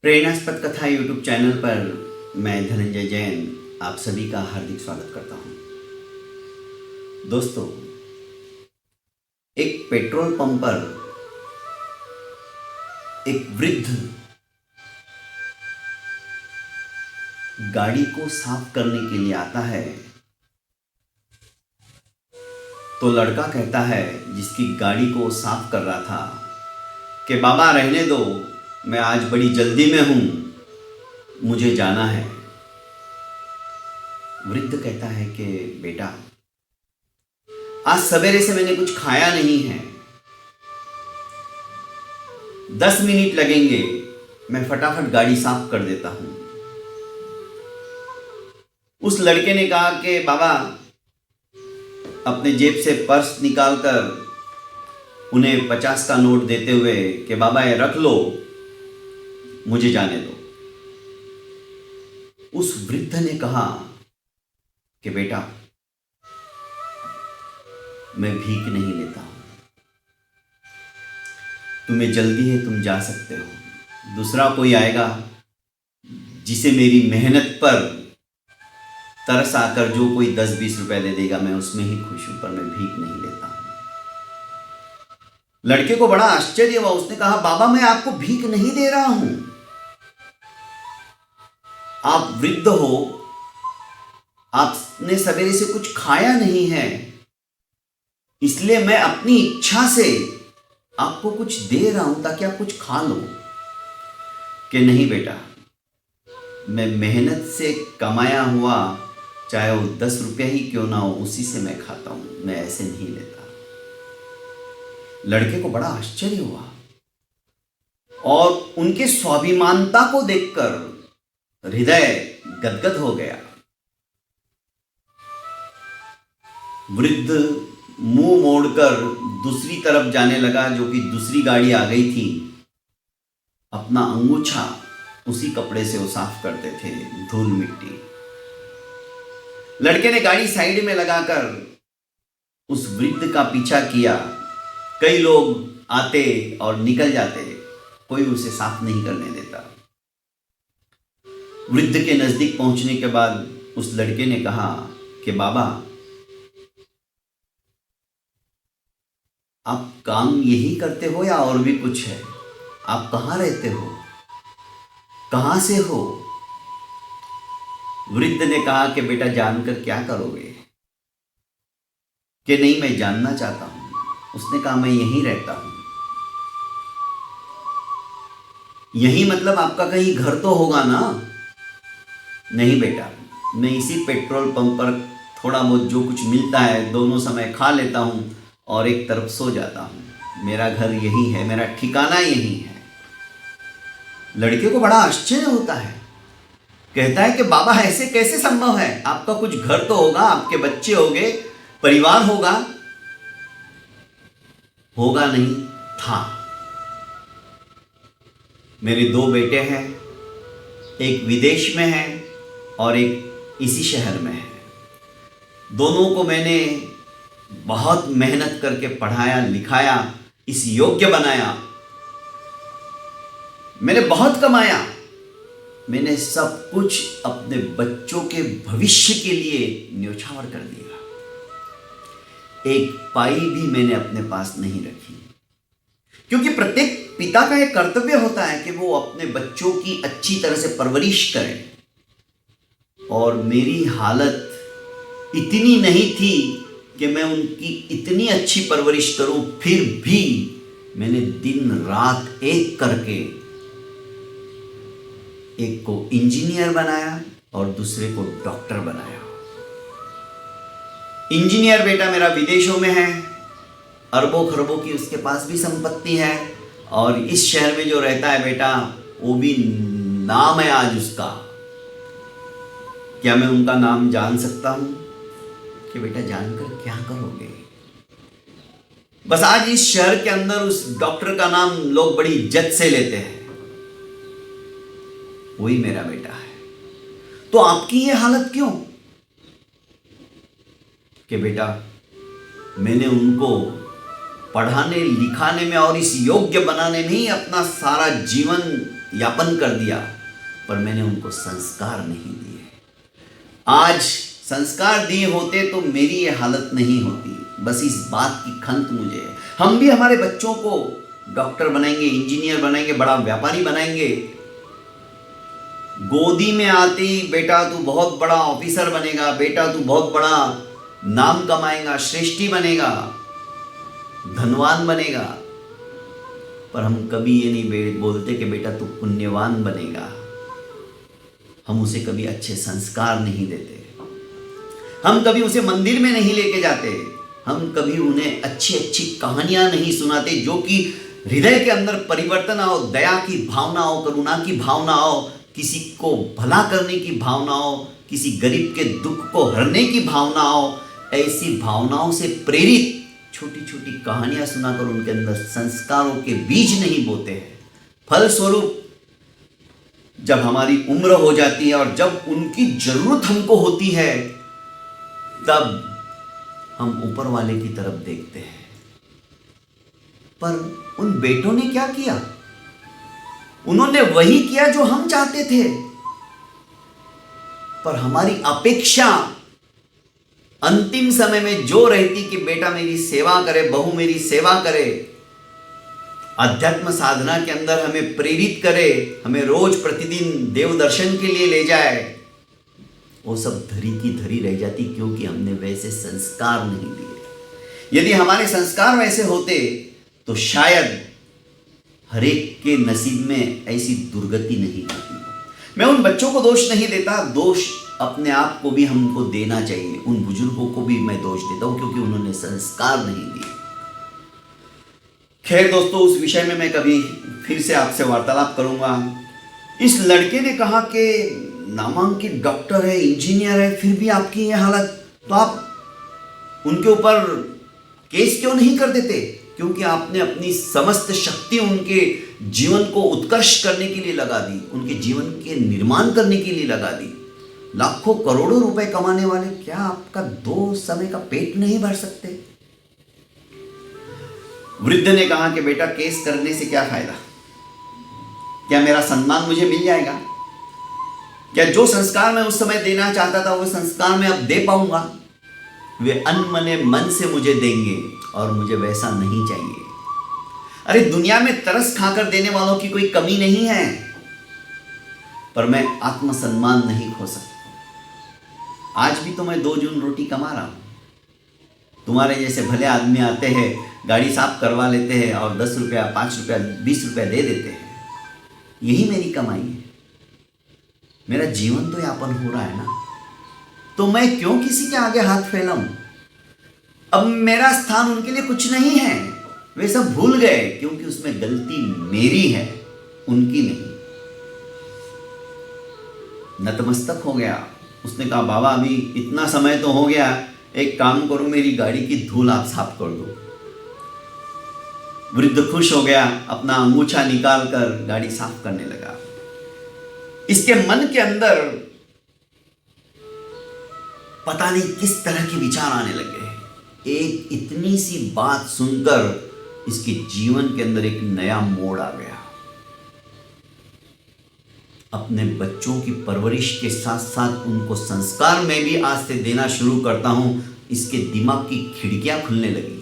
प्रेरणास्पद कथा YouTube channel पर मैं धनंजय जैन आप सभी का हार्दिक स्वागत करता हूं। दोस्तों, एक पेट्रोल पंप पर एक वृद्ध गाड़ी को साफ करने के लिए आता है तो लड़का कहता है जिसकी गाड़ी को साफ कर रहा था कि बाबा रहने दो, मैं आज बड़ी जल्दी में हूं, मुझे जाना है। वृद्ध कहता है कि बेटा, आज सवेरे से मैंने कुछ खाया नहीं है, 10 मिनट लगेंगे, मैं फटाफट गाड़ी साफ कर देता हूं। उस लड़के ने कहा कि बाबा, अपने जेब से पर्स निकालकर उन्हें 50 का नोट देते हुए कि बाबा ये रख लो, मुझे जाने दो। उस वृद्ध ने कहा कि बेटा, मैं भीख नहीं लेता हूं, तुम्हें जल्दी है, तुम जा सकते हो। दूसरा कोई आएगा जिसे मेरी मेहनत पर तरस आकर जो कोई 10-20 रुपए दे देगा, मैं उसमें ही खुश हूं, पर मैं भीख नहीं लेता हूं। लड़के को बड़ा आश्चर्य हुआ। उसने कहा, बाबा मैं आपको भीख नहीं दे रहा हूं, आप वृद्ध हो, आपने सवेरे से कुछ खाया नहीं है, इसलिए मैं अपनी इच्छा से आपको कुछ दे रहा हूं ताकि आप कुछ खा लो। कि नहीं बेटा, मैं मेहनत से कमाया हुआ चाहे वो 10 रुपया ही क्यों ना हो, उसी से मैं खाता हूं, मैं ऐसे नहीं लेता। लड़के को बड़ा आश्चर्य हुआ और उनके स्वाभिमानता को देखकर हृदय गदगद हो गया। वृद्ध मुंह मोड़कर दूसरी तरफ जाने लगा, जो कि दूसरी गाड़ी आ गई थी। अपना अंगूछा उसी कपड़े से वो साफ करते थे, धूल मिट्टी। लड़के ने गाड़ी साइड में लगाकर उस वृद्ध का पीछा किया। कई लोग आते और निकल जाते, कोई उसे साफ नहीं करने देता। वृद्ध के नजदीक पहुंचने के बाद उस लड़के ने कहा कि बाबा, आप काम यही करते हो या और भी कुछ है? आप कहां रहते हो, कहां से हो? वृद्ध ने कहा कि बेटा, जानकर क्या करोगे? कि नहीं, मैं जानना चाहता हूं। उसने कहा, मैं यहीं रहता हूं। यही मतलब आपका कहीं घर तो होगा ना? नहीं बेटा, मैं इसी पेट्रोल पंप पर थोड़ा बहुत जो कुछ मिलता है दोनों समय खा लेता हूं और एक तरफ सो जाता हूं। मेरा घर यही है, मेरा ठिकाना यही है। लड़के को बड़ा आश्चर्य होता है। कहता है कि बाबा, ऐसे कैसे संभव है? आपका कुछ घर तो होगा, आपके बच्चे होंगे, परिवार होगा। होगा नहीं, था। मेरे 2 बेटे हैं, एक विदेश में है और एक इसी शहर में है। दोनों को मैंने बहुत मेहनत करके पढ़ाया लिखाया, इस योग्य बनाया। मैंने बहुत कमाया, मैंने सब कुछ अपने बच्चों के भविष्य के लिए न्योछावर कर दिया। एक पाई भी मैंने अपने पास नहीं रखी, क्योंकि प्रत्येक पिता का एक कर्तव्य होता है कि वो अपने बच्चों की अच्छी तरह से परवरिश करे। और मेरी हालत इतनी नहीं थी कि मैं उनकी इतनी अच्छी परवरिश करूं, फिर भी मैंने दिन रात एक करके एक को इंजीनियर बनाया और दूसरे को डॉक्टर बनाया। इंजीनियर बेटा मेरा विदेशों में है, अरबों खरबों की उसके पास भी संपत्ति है, और इस शहर में जो रहता है बेटा, वो भी नाम है आज उसका। क्या मैं उनका नाम जान सकता हूं? कि बेटा, जानकर क्या करोगे? बस आज इस शहर के अंदर उस डॉक्टर का नाम लोग बड़ी इज्जत से लेते हैं, वही मेरा बेटा है। तो आपकी ये हालत क्यों? कि बेटा, मैंने उनको पढ़ाने लिखाने में और इस योग्य बनाने में ही अपना सारा जीवन यापन कर दिया, पर मैंने उनको संस्कार नहीं दिए। आज संस्कार दिए होते तो मेरी ये हालत नहीं होती। बस इस बात की खंत मुझे है। हम भी हमारे बच्चों को डॉक्टर बनाएंगे, इंजीनियर बनाएंगे, बड़ा व्यापारी बनाएंगे। गोदी में आते ही बेटा तू बहुत बड़ा ऑफिसर बनेगा, बेटा तू बहुत बड़ा नाम कमाएगा, श्रेष्ठी बनेगा, धनवान बनेगा। पर हम कभी ये नहीं बोलते कि बेटा तू पुण्यवान बनेगा। हम उसे कभी अच्छे संस्कार नहीं देते, हम कभी उसे मंदिर में नहीं लेके जाते, हम कभी उन्हें अच्छी अच्छी कहानियां नहीं सुनाते जो कि हृदय के अंदर परिवर्तन आओ, दया की भावना हो, करुणा की भावना हो, किसी को भला करने की भावना हो, किसी गरीब के दुख को हरने की भावना हो। ऐसी भावनाओं से प्रेरित छोटी छोटी कहानियां सुनाकर उनके अंदर संस्कारों के बीज नहीं बोते हैं। फलस्वरूप जब हमारी उम्र हो जाती है और जब उनकी जरूरत हमको होती है, तब हम ऊपर वाले की तरफ देखते हैं। पर उन बेटों ने क्या किया? उन्होंने वही किया जो हम चाहते थे। पर हमारी अपेक्षा अंतिम समय में जो रहती कि बेटा मेरी सेवा करे, बहू मेरी सेवा करे, अध्यात्म साधना के अंदर हमें प्रेरित करे, हमें रोज प्रतिदिन देव दर्शन के लिए ले जाए, वो सब धरी की धरी रह जाती, क्योंकि हमने वैसे संस्कार नहीं दिए। यदि हमारे संस्कार वैसे होते तो शायद हरेक के नसीब में ऐसी दुर्गति नहीं होती। मैं उन बच्चों को दोष नहीं देता, दोष अपने आप को भी हमको देना चाहिए। उन बुजुर्गों को भी मैं दोष देता हूं, क्योंकि उन्होंने संस्कार नहीं दिए। खैर दोस्तों, उस विषय में मैं कभी फिर से आपसे वार्तालाप करूंगा। इस लड़के ने कहा कि नामांकित डॉक्टर है, इंजीनियर है, फिर भी आपकी ये हालत, तो आप उनके ऊपर केस क्यों नहीं कर देते? क्योंकि आपने अपनी समस्त शक्ति उनके जीवन को उत्कर्ष करने के लिए लगा दी, उनके जीवन के निर्माण करने के लिए लगा दी। लाखों करोड़ों रुपए कमाने वाले क्या आपका 2 समय का पेट नहीं भर सकते? वृद्ध ने कहा कि बेटा केस करने से क्या फायदा? क्या मेरा सम्मान मुझे मिल जाएगा? क्या जो संस्कार मैं उस समय देना चाहता था वो संस्कार मैं अब दे पाऊंगा? वे अनमने मन से मुझे देंगे और मुझे वैसा नहीं चाहिए। अरे दुनिया में तरस खाकर देने वालों की कोई कमी नहीं है, पर मैं आत्मसम्मान नहीं खो सकता। आज भी तो मैं 2 जून रोटी कमा रहा हूं। तुम्हारे जैसे भले आदमी आते हैं, गाड़ी साफ करवा लेते हैं और 10 रुपया, 5 रुपया, 20 रुपया दे देते हैं। यही मेरी कमाई है। मेरा जीवन तो यापन हो रहा है ना, तो मैं क्यों किसी के आगे हाथ फैलाऊं? अब मेरा स्थान उनके लिए कुछ नहीं है। वे सब भूल गए, क्योंकि उसमें गलती मेरी है, उनकी नहीं। नतमस्तक हो गया। उसने कहा बाबा अभी इतना समय तो हो गया, एक काम करो, मेरी गाड़ी की धूल आप साफ कर दो। वृद्ध खुश हो गया, अपना अंगूछा निकाल कर गाड़ी साफ करने लगा। इसके मन के अंदर पता नहीं किस तरह के विचार आने लगे। एक इतनी सी बात सुनकर इसके जीवन के अंदर एक नया मोड़ आ गया। अपने बच्चों की परवरिश के साथ साथ उनको संस्कार मैं भी आज से देना शुरू करता हूं। इसके दिमाग की खिड़कियां खुलने लगी।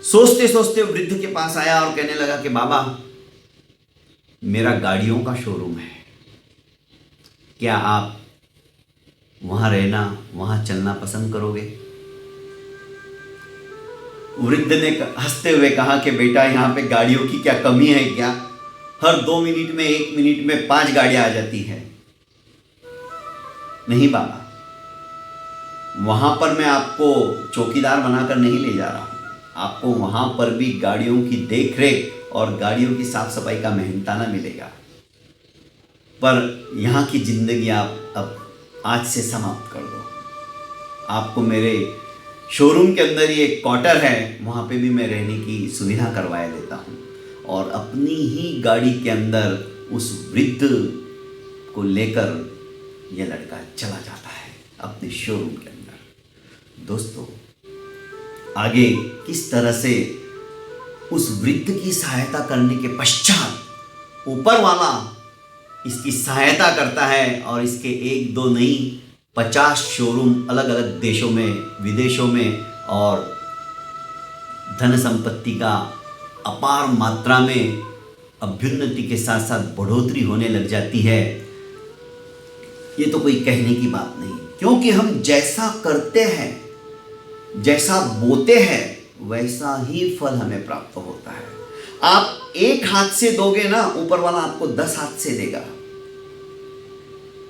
सोचते सोचते वृद्ध के पास आया और कहने लगा कि बाबा मेरा गाड़ियों का शोरूम है, क्या आप वहां रहना, वहां चलना पसंद करोगे? वृद्ध ने हंसते हुए कहा कि बेटा यहां पे गाड़ियों की क्या कमी है क्या? हर 2 मिनट में, 1 मिनट में 5 गाड़ियां आ जाती है। नहीं बाबा, वहां पर मैं आपको चौकीदार बनाकर नहीं ले जा रहा हूं। आपको वहां पर भी गाड़ियों की देखरेख और गाड़ियों की साफ सफाई का मेहनताना मिलेगा। पर यहाँ की जिंदगी आप अब आज से समाप्त कर दो। आपको मेरे शोरूम के अंदर ही एक क्वार्टर है, वहाँ पे भी मैं रहने की सुविधा करवाया देता हूँ। और अपनी ही गाड़ी के अंदर उस वृद्ध को लेकर यह लड़का चला जाता है अपने शोरूम के अंदर। दोस्तों, आगे किस तरह से उस वृद्ध की सहायता करने के पश्चात ऊपर वाला इसकी सहायता करता है और इसके 1-2 नहीं 50 शोरूम अलग अलग देशों में, विदेशों में और धन संपत्ति का अपार मात्रा में अभ्युन्नति के साथ साथ बढ़ोतरी होने लग जाती है। ये तो कोई कहने की बात नहीं, क्योंकि हम जैसा करते हैं, जैसा बोते हैं, वैसा ही फल हमें प्राप्त होता है। आप एक हाथ से दोगे ना, ऊपर वाला आपको 10 हाथ से देगा।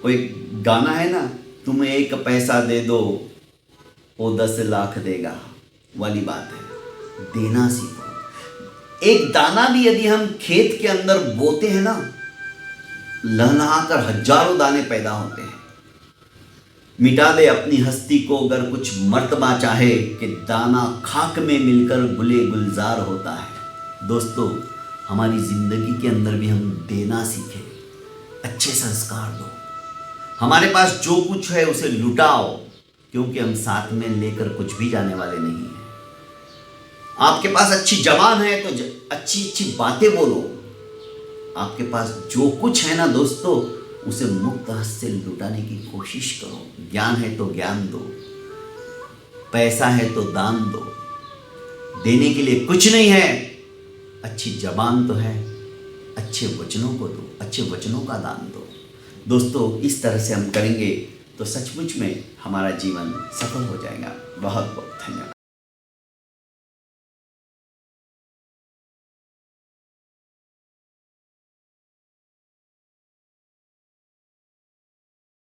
कोई गाना है ना, तुम 1 पैसा दे दो वो 10 लाख देगा वाली बात है। देना सीखो। एक दाना भी यदि हम खेत के अंदर बोते हैं ना, लहलहाकर हजारों दाने पैदा होते हैं। मिटा दे अपनी हस्ती को अगर कुछ मर्तबा चाहे, कि दाना खाक में मिलकर गुले गुलजार होता है। दोस्तों, हमारी जिंदगी के अंदर भी हम देना सीखें, अच्छे संस्कार दो। हमारे पास जो कुछ है उसे लुटाओ, क्योंकि हम साथ में लेकर कुछ भी जाने वाले नहीं हैं। आपके पास अच्छी जबान है तो अच्छी अच्छी बातें बोलो। आपके पास जो कुछ है ना दोस्तों, उसे मुक्त हस्त से लुटाने की कोशिश करो। ज्ञान है तो ज्ञान दो, पैसा है तो दान दो। देने के लिए कुछ नहीं है, अच्छी जबान तो है, अच्छे वचनों को दो, अच्छे वचनों का दान दो। दोस्तों, इस तरह से हम करेंगे तो सचमुच में हमारा जीवन सफल हो जाएगा। बहुत बहुत धन्यवाद।